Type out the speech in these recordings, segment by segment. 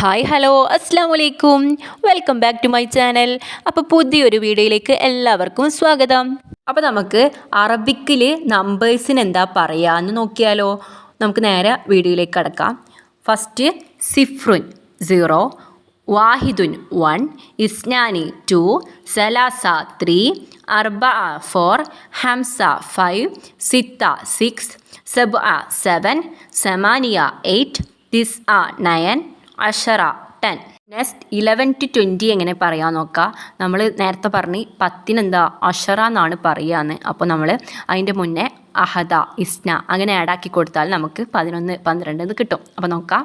Hi hello അസ്സാം വലൈക്കും, welcome back to my channel. അപ്പോൾ പുതിയൊരു വീഡിയോയിലേക്ക് എല്ലാവർക്കും സ്വാഗതം. അപ്പോൾ നമുക്ക് അറബിക്കിൽ നമ്പേഴ്സിന് എന്താ പറയുക എന്ന് നോക്കിയാലോ. നമുക്ക് നേരെ വീഡിയോയിലേക്ക് കടക്കാം. ഫസ്റ്റ് സിഫ്രുൻ 0, വാഹിദുൻ 1, ഇസ്നാനി 2, സലാസ 3, അർബഅ 4, ഹംസ 5, സിത്ത 6, സബ്അ 7, സമാനിയ 8, തിസ്അ 9, അഷറ 10. നെക്സ്റ്റ് 11 to 20 എങ്ങനെ പറയാൻ നോക്കാം. നമ്മൾ നേരത്തെ പറഞ്ഞ് 10 എന്താ അഷറ എന്നാണ് പറയാന്ന്. അപ്പോൾ നമ്മൾ അതിൻ്റെ മുന്നേ അഹദ, ഇസ്ന അങ്ങനെ ആഡാക്കി കൊടുത്താൽ നമുക്ക് 11, 12 എന്ന് കിട്ടും. അപ്പോൾ നോക്കാം.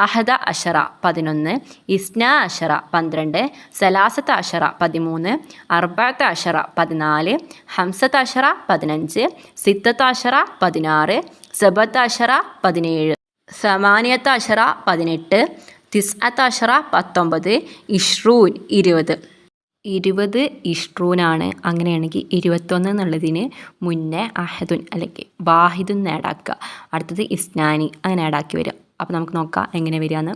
അഹദ അഷറ 11, ഇസ്ന അഷറ 12, സലാസത്ത അഷറ 13, അർബഅത്ത അഷറ 14, ഹംസത്ത അഷറ 15, സിത്തത്ത അഷറ 16, സബത്ത അഷറ 17, സമാനിയത്ത അഷറ 18, തിസ്അത്ത അഷറ 19, ഇഷ്റൂൻ 20 ഇഷ്റൂനാണ്. അങ്ങനെയാണെങ്കിൽ 21 എന്നുള്ളതിന് മുന്നേ അഹദുൻ അല്ലെങ്കിൽ വാഹിദുൻ നേടാക്കുക. അടുത്തത് ഇസ്നാനി അങ്ങനെ ആഡാക്കി വരിക. അപ്പോൾ നമുക്ക് നോക്കാം എങ്ങനെ വരികയെന്ന്.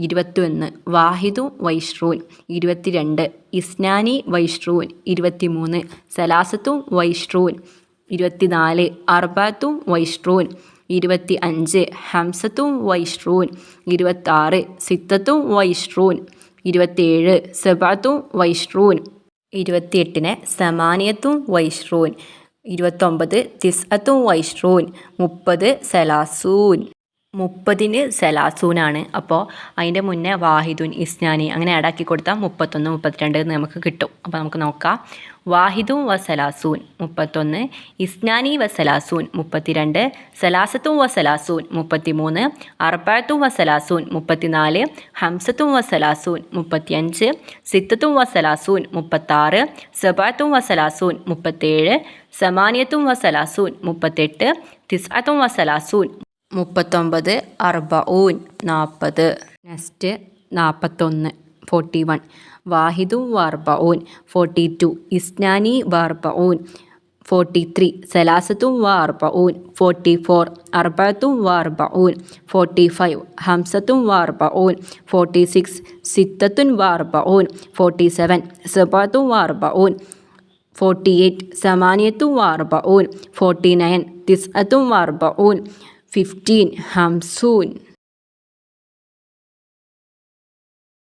21 വാഹിദും വൈഷ്റൂൻ, 22 ഇസ്നാനി വൈഷ്റൂൻ, 23 സലാസത്തും വൈഷ്റൂൻ, 24 അർബഅത്തും വൈഷ്റൂൻ, 25 ഹംസത്തും വൈഷ്റൂൻ, 26 സിത്തത്തും വൈഷ്റൂൻ, 27 സബഅത്തും വൈഷ്റൂൻ, 28 സമാനിയത്തും വൈഷ്റൂൻ, 29 തിസ്അത്തും വൈഷ്റൂൻ, 30 സലാസൂൻ. 30 സലാസൂനാണ്. അപ്പോൾ അതിൻ്റെ മുന്നേ വാഹിദുൻ, ഇസ്നാനി അങ്ങനെ ആഡാക്കി കൊടുത്താൽ 31, 32 എന്ന് നമുക്ക് കിട്ടും. അപ്പോൾ നമുക്ക് നോക്കാം. വാഹിദും വസലാസൂൻ 31, ഇസ്നാനി വസലാസൂൻ 32, സലാസത്തും വസലാസൂൻ 33, അർബഅത്തും വസലാസൂൻ 34, ഹംസത്തും വസലാസൂൻ 35, സിത്തത്തും വസലാസൂൻ 36, സബഅത്തും വസലാസൂൻ 37, സമാനിയത്തും വസലാസൂൻ 38, തിസ്അത്തും വസലാസൂൻ 39, അർബഊൻ 40. നെക്സ്റ്റ് 41 41 വാഹിദും വർബഊൻ, 42 ഇസ്നാനി വർബഊൻ, 43 സലാസത്തും വർബഊൻ, 44 അർബഅത്തും വർബഊൻ, 45 ഹംസത്തും വർബഊൻ, 46 സിത്തത്തുൻ വർബഊൻ, 47 സബഅത്തും വർബഊൻ, 48 സമാനിയത്തും വർബഊൻ, 49 തിസ്അത്തും വർബഊൻ, 15 ഹംസൂൻ.